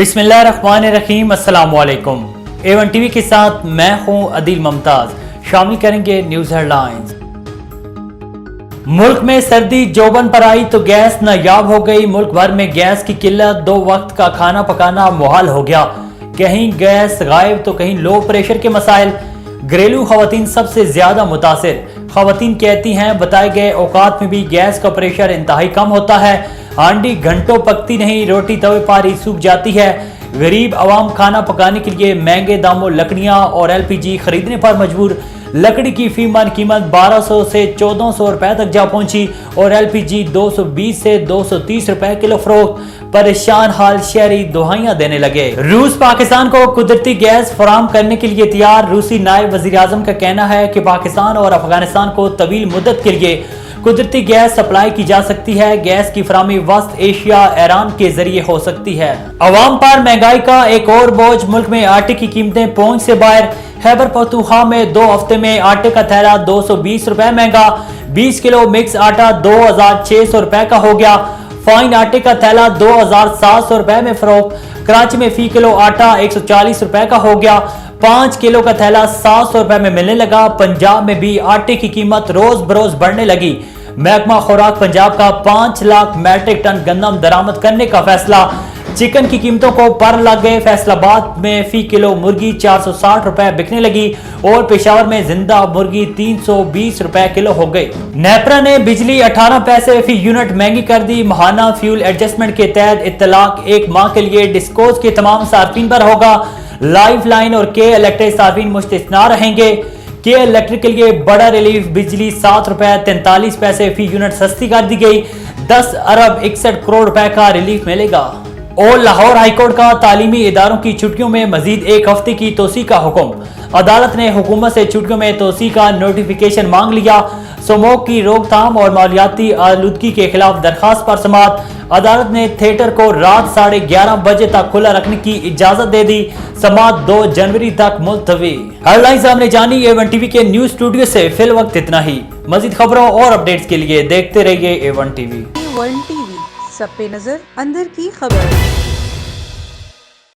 बिस्मिल्लाहिर्रहमानिर्रहीम। अस्सलाम वालेकुम। A1 टीवी के साथ मैं हूं अदील मुमताज। शामिल करेंगे न्यूज हेडलाइंस। मुल्क में सर्दी जोबन पर आई तो गैस नायाब हो गई। मुल्क भर में गैस की किल्लत, 2 वक्त का खाना पकाना मुहाल हो गया। कहीं गैस गायब तो कहीं लो प्रेशर के मसाइल। घरेलू खवातीन सबसे ज्यादा मुतासिर। खवातीन कहती हैं बताए गए औकात में भी गैस का प्रेशर इंतहाई कम होता है। हांडी घंटों पकती नहीं, रोटी तवे पर ही सूख जाती है। गरीब आवाम खाना पकाने के लिए महंगे दामों लकड़ियां और LPG खरीदने पर मजबूर। लकड़ी की फी मन कीमत 1200 से 1400 रुपए तक जा पहुंची और LPG 220 से 230 रुपए किलो फरोख्त। परेशान हाल शहरी दुहाइयां देने लगे। रूस पाकिस्तान को कुदरती गैस फराहम करने के लिए तैयार। रूसी नायब वजीर आजम का कहना है कि पाकिस्तान और अफगानिस्तान को तवील मुद्दत के लिए कुदरती गैस सप्लाई की जा सकती है। गैस की फराहमी वस्त एशिया ईरान के जरिए हो सकती है। अवाम पर महंगाई का एक और बोझ। मुल्क में आटे की कीमतें पहुंच से बाहर। खैबर पख्तूनख्वा में 2 हफ्ते में आटे का थैला 220 रुपए महंगा। 20 किलो मिक्स आटा 2600 रुपए का हो गया। फाइन आटे का थैला 2700 रुपए में फरोख्त। कराची में फी किलो आटा 140 रुपए का हो गया। 5 किलो का थैला 700 रुपए में मिलने लगा। पंजाब में भी आटे की कीमत रोज बरोज बढ़ने लगी। महकमा खुराक पंजाब का 5 लाख मैट्रिक टन गंदम दरामद करने का फैसला। चिकन की कीमतों को पर लग गए। फैसलाबाद में फी किलो मुर्गी 460 रुपए बिकने लगी और पेशावर में जिंदा मुर्गी 320 रुपए किलो हो गई। नेपरा ने बिजली 18 पैसे फी यूनिट महंगी कर दी। माहाना फ्यूल एडजस्टमेंट के तहत इत्तलाक 1 माह के लिए डिस्कोज के तमाम सार्फिन पर होगा। लाइफ लाइन और के इलेक्ट्रिक सार्फिन मुस्तस्ना रहेंगे। के इलेक्ट्रिक के लिए बड़ा रिलीफ। बिजली 7 रुपए 43 पैसे फी यूनिट सस्ती कर दी गई। 10 अरब 61 करोड़ रुपए का रिलीफ मिलेगा। और लाहौर हाईकोर्ट का तालीमी इदारों की छुट्टियों में मजीद 1 हफ्ते की तोसी का हुक्म। अदालत ने हुकूमत से छुट्टियों में तोसी का नोटिफिकेशन मांग लिया। स्मोक की रोकथाम और मालियाती आलूदगी के खिलाफ दरखास्त पर समाअत। अदालत ने थिएटर को रात 11:30 बजे तक खुला रखने की इजाजत दे दी। समाअत 2 जनवरी तक मुलतवी। हेडलाइंस आपने जानी। A1 टीवी के न्यूज स्टूडियो से फिल वक्त इतना ही। मजीद खबरों और अपडेट्स के लिए देखते रहिए A1 टीवी। A1 टीवी, सब पे नजर, अंदर की खबर।